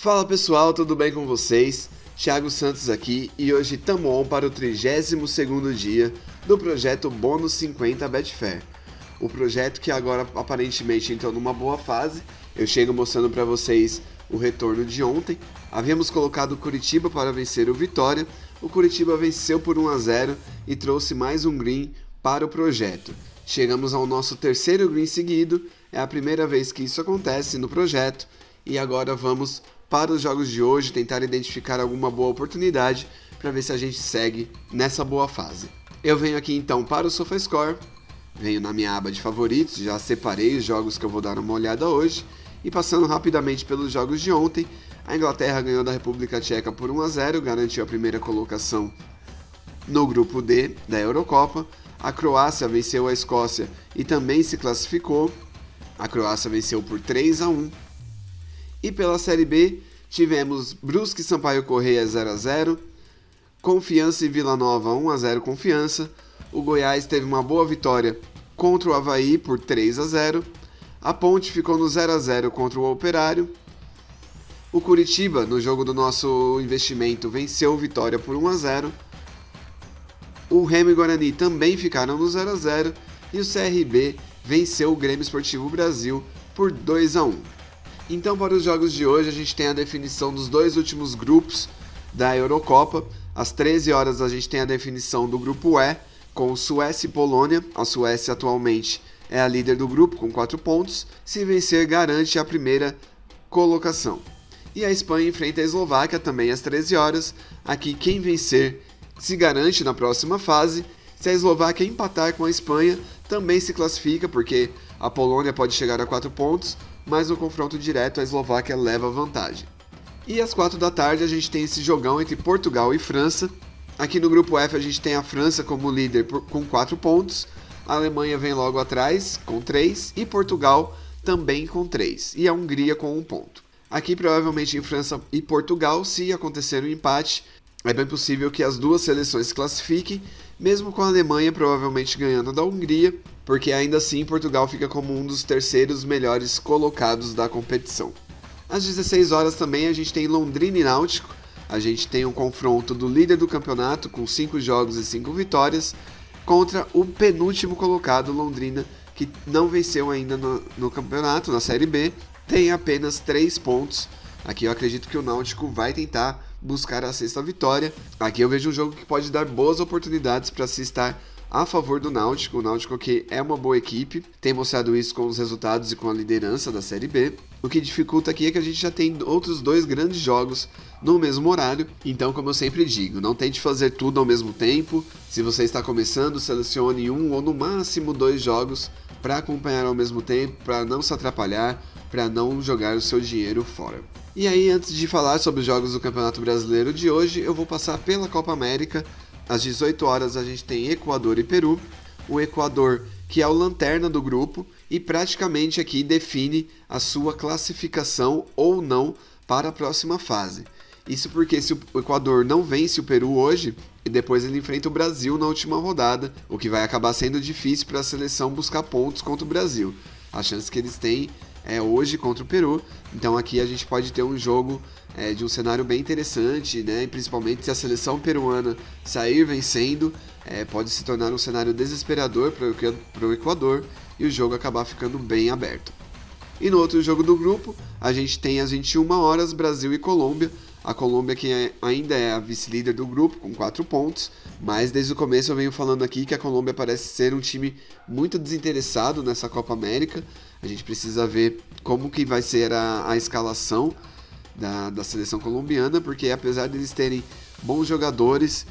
Fala pessoal, tudo bem com vocês? Thiago Santos aqui e hoje estamos on para o 32º dia do projeto Bônus 50 Betfair. O projeto que agora aparentemente entrou numa boa fase. Eu chego mostrando para vocês o retorno de ontem. Havíamos colocado o Curitiba para vencer o Vitória. O Curitiba venceu por 1-0 e trouxe mais um green para o projeto. Chegamos ao nosso terceiro green seguido, é a primeira vez que isso acontece no projeto e agora vamos para os jogos de hoje tentar identificar alguma boa oportunidade para ver se a gente segue nessa boa fase. Eu venho aqui então para o SofaScore, venho na minha aba de favoritos, já separei os jogos que eu vou dar uma olhada hoje e passando rapidamente pelos jogos de ontem, a Inglaterra ganhou da República Tcheca por 1-0, garantiu a primeira colocação no grupo D da Eurocopa. A Croácia venceu a Escócia e também se classificou. A Croácia venceu por 3-1. E pela Série B, tivemos Brusque e Sampaio Corrêa 0-0, Confiança e Vila Nova 1-0 Confiança. O Goiás teve uma boa vitória contra o Avaí por 3-0. A Ponte ficou no 0-0 contra o Operário. O Curitiba, no jogo do nosso investimento, venceu o Vitória por 1-0. O Remo e Guarani também ficaram no 0-0 e o CRB venceu o Grêmio Esportivo Brasil por 2-1. Então, para os jogos de hoje, a gente tem a definição dos dois últimos grupos da Eurocopa. Às 13 horas a gente tem a definição do grupo E, com Suécia e Polônia. A Suécia atualmente é a líder do grupo com 4 pontos. Se vencer, garante a primeira colocação. E a Espanha enfrenta a Eslováquia também às 13 horas. Aqui quem vencer se garante na próxima fase. Se a Eslováquia empatar com a Espanha, também se classifica, porque a Polônia pode chegar a 4 pontos, mas no confronto direto a Eslováquia leva vantagem. E às 4 da tarde a gente tem esse jogão entre Portugal e França. Aqui no grupo F a gente tem a França como líder com 4 pontos, a Alemanha vem logo atrás com 3 e Portugal também com 3 e a Hungria com 1 ponto. Aqui provavelmente em França e Portugal, se acontecer um empate, é bem possível que as duas seleções se classifiquem, mesmo com a Alemanha provavelmente ganhando da Hungria, porque ainda assim Portugal fica como um dos terceiros melhores colocados da competição. Às 16 horas também a gente tem Londrina e Náutico, a gente tem um confronto do líder do campeonato com 5 jogos e 5 vitórias, contra o penúltimo colocado Londrina, que não venceu ainda no campeonato, na Série B, tem apenas 3 pontos. Aqui eu acredito que o Náutico vai tentar buscar a 6ª vitória. Aqui eu vejo um jogo que pode dar boas oportunidades para se estar a favor do Náutico. O Náutico que é uma boa equipe, tem mostrado isso com os resultados e com a liderança da Série B. O que dificulta aqui é que a gente já tem outros 2 grandes jogos no mesmo horário. Então, como eu sempre digo, não tente fazer tudo ao mesmo tempo. Se você está começando, selecione 1 ou no máximo 2 jogos para acompanhar ao mesmo tempo, para não se atrapalhar, para não jogar o seu dinheiro fora. E aí, antes de falar sobre os jogos do Campeonato Brasileiro de hoje, eu vou passar pela Copa América. Às 18 horas a gente tem Equador e Peru. O Equador, que é o lanterna do grupo, e praticamente aqui define a sua classificação ou não para a próxima fase. Isso porque se o Equador não vence o Peru hoje, e depois ele enfrenta o Brasil na última rodada, o que vai acabar sendo difícil para a seleção buscar pontos contra o Brasil. A chance que eles têm é hoje contra o Peru, então aqui a gente pode ter um jogo de um cenário bem interessante, né? E principalmente se a seleção peruana sair vencendo, pode se tornar um cenário desesperador para o Equador e o jogo acabar ficando bem aberto. E no outro jogo do grupo, a gente tem às 21 horas Brasil e Colômbia. A Colômbia que ainda é a vice-líder do grupo, com 4 pontos, mas desde o começo eu venho falando aqui que a Colômbia parece ser um time muito desinteressado nessa Copa América. A gente precisa ver como que vai ser a escalação da seleção colombiana, porque apesar de eles terem bons jogadores,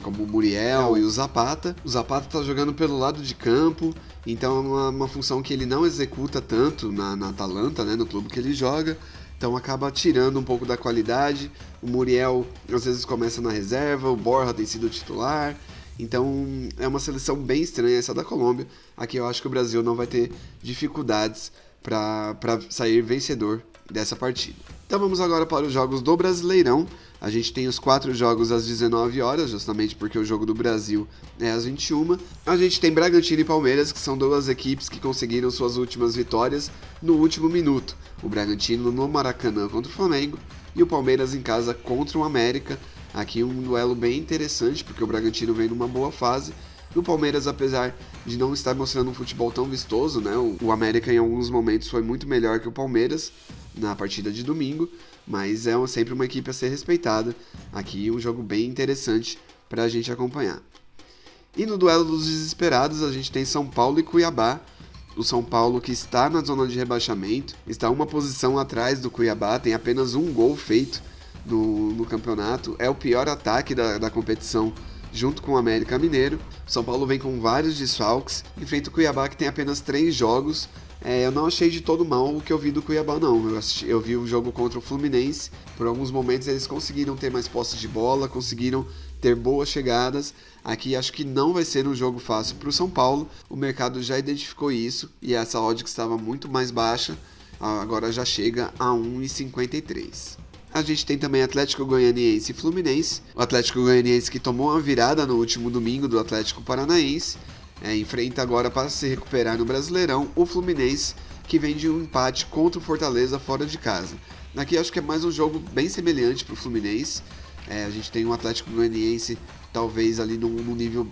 como o Muriel e o Zapata está jogando pelo lado de campo, então é uma função que ele não executa tanto na Atalanta, né, no clube que ele joga. Então acaba tirando um pouco da qualidade. O Muriel às vezes começa na reserva, o Borja tem sido titular. Então é uma seleção bem estranha essa da Colômbia. Aqui eu acho que o Brasil não vai ter dificuldades para sair vencedor dessa partida. Então vamos agora para os jogos do Brasileirão. A gente tem os 4 jogos às 19 horas, justamente porque o jogo do Brasil é às 21. A gente tem Bragantino e Palmeiras, que são duas equipes que conseguiram suas últimas vitórias no último minuto. O Bragantino no Maracanã contra o Flamengo e o Palmeiras em casa contra o América. Aqui um duelo bem interessante, porque o Bragantino vem numa boa fase. E o Palmeiras, apesar de não estar mostrando um futebol tão vistoso, né? O América em alguns momentos foi muito melhor que o Palmeiras na partida de domingo, mas é sempre uma equipe a ser respeitada. Aqui um jogo bem interessante para a gente acompanhar. E no duelo dos desesperados a gente tem São Paulo e Cuiabá. O São Paulo, que está na zona de rebaixamento, está uma posição atrás do Cuiabá, tem apenas um gol feito no campeonato, é o pior ataque da competição junto com o América Mineiro. São Paulo vem com vários desfalques, enfrenta o Cuiabá, que tem apenas 3 jogos. Eu não achei de todo mal o que eu vi do Cuiabá, não. Eu vi o jogo contra o Fluminense, por alguns momentos eles conseguiram ter mais posse de bola, conseguiram ter boas chegadas. Aqui acho que não vai ser um jogo fácil para o São Paulo, o mercado já identificou isso, e essa odd que estava muito mais baixa, agora já chega a 1,53. A gente tem também Atlético Goianiense e Fluminense. O Atlético Goianiense, que tomou uma virada no último domingo do Atlético Paranaense, enfrenta agora, para se recuperar no Brasileirão, o Fluminense, que vem de um empate contra o Fortaleza fora de casa. Aqui acho que é mais um jogo bem semelhante para o Fluminense. A gente tem um Atlético Goianiense talvez ali num nível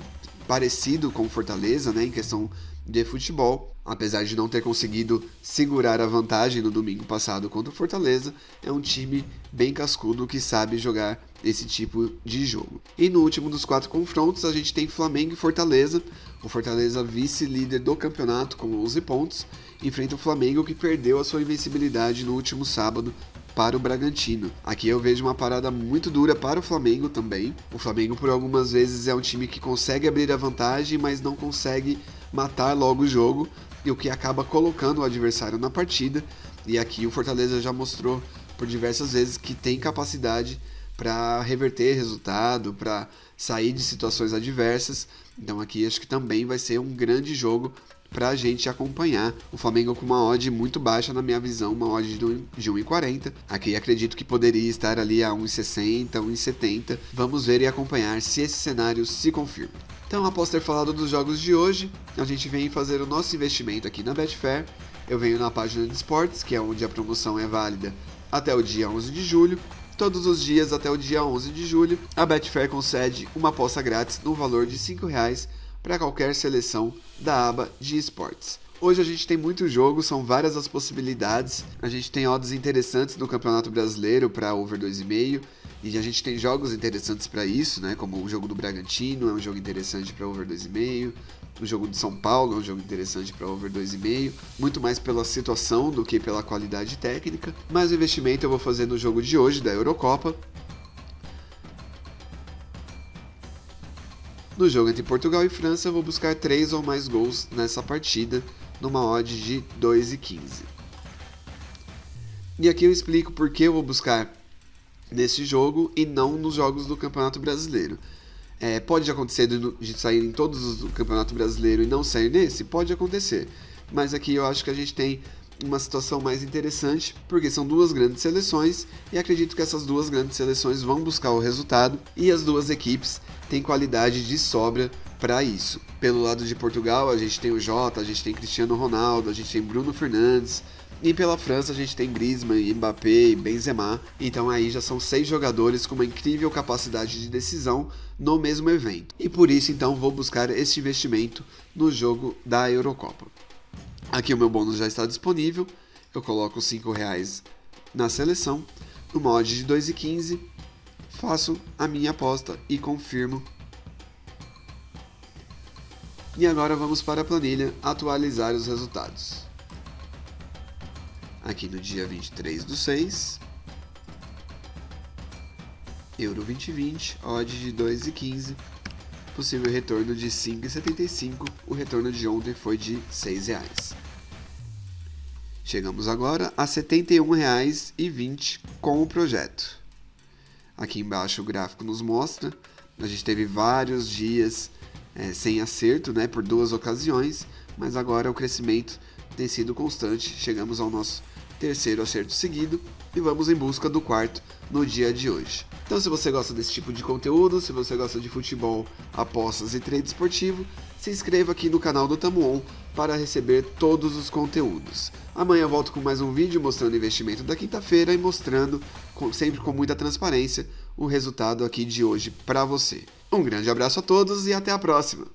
parecido com o Fortaleza, né, em questão de futebol. Apesar de não ter conseguido segurar a vantagem no domingo passado contra o Fortaleza, é um time bem cascudo que sabe jogar esse tipo de jogo. E no último dos 4 confrontos a gente tem Flamengo e Fortaleza. O Fortaleza, vice-líder do campeonato com 11 pontos, enfrenta o Flamengo, que perdeu a sua invencibilidade no último sábado para o Bragantino. Aqui eu vejo uma parada muito dura para o Flamengo também. O Flamengo por algumas vezes é um time que consegue abrir a vantagem, mas não consegue matar logo o jogo, e o que acaba colocando o adversário na partida. E aqui o Fortaleza já mostrou por diversas vezes que tem capacidade para reverter resultado, para sair de situações adversas. Então aqui acho que também vai ser um grande jogo para a gente acompanhar. O Flamengo com uma odd muito baixa na minha visão, uma odd de 1,40. Aqui acredito que poderia estar ali a 1,60, 1,70. Vamos ver e acompanhar se esse cenário se confirma. Então, após ter falado dos jogos de hoje, a gente vem fazer o nosso investimento aqui na Betfair. Eu venho na página de esportes, que é onde a promoção é válida até o dia 11 de julho. Todos os dias até o dia 11 de julho, a Betfair concede uma aposta grátis no valor de R$ 5,00 para qualquer seleção da aba de esportes. Hoje a gente tem muito jogo, são várias as possibilidades. A gente tem odds interessantes no Campeonato Brasileiro para over 2,5. E a gente tem jogos interessantes para isso, né? Como o jogo do Bragantino é um jogo interessante para over 2,5. O jogo de São Paulo é um jogo interessante para over 2,5. Muito mais pela situação do que pela qualidade técnica. Mas o investimento eu vou fazer no jogo de hoje da Eurocopa. No jogo entre Portugal e França eu vou buscar 3 ou mais gols nessa partida, numa odd de 2,15. E aqui eu explico por que eu vou buscar nesse jogo e não nos jogos do Campeonato Brasileiro. Pode acontecer de sair em todos os do Campeonato Brasileiro e não sair nesse? Pode acontecer. Mas aqui eu acho que a gente tem uma situação mais interessante, porque são duas grandes seleções e acredito que essas duas grandes seleções vão buscar o resultado e as duas equipes têm qualidade de sobra para isso. Pelo lado de Portugal, a gente tem o Jota, a gente tem Cristiano Ronaldo, a gente tem Bruno Fernandes. E pela França a gente tem Griezmann, Mbappé e Benzema, então aí já são 6 jogadores com uma incrível capacidade de decisão no mesmo evento. E por isso então vou buscar este investimento no jogo da Eurocopa. Aqui o meu bônus já está disponível, eu coloco R$ 5,00 na seleção, numa odd de 2,15, faço a minha aposta e confirmo. E agora vamos para a planilha atualizar os resultados. Aqui no dia 23/6, Euro 2020, odd de 2,15, possível retorno de 5,75, o retorno de ontem foi de R$ 6,00. Chegamos agora a R$ 71,20 com o projeto. Aqui embaixo o gráfico nos mostra, a gente teve vários dias sem acerto, né, por 2 ocasiões, mas agora o crescimento tem sido constante, chegamos ao nosso terceiro acerto seguido e vamos em busca do quarto no dia de hoje. Então, se você gosta desse tipo de conteúdo, se você gosta de futebol, apostas e trade esportivo, se inscreva aqui no canal do Tamo On para receber todos os conteúdos. Amanhã eu volto com mais um vídeo mostrando o investimento da quinta-feira e mostrando, sempre com muita transparência, o resultado aqui de hoje para você. Um grande abraço a todos e até a próxima!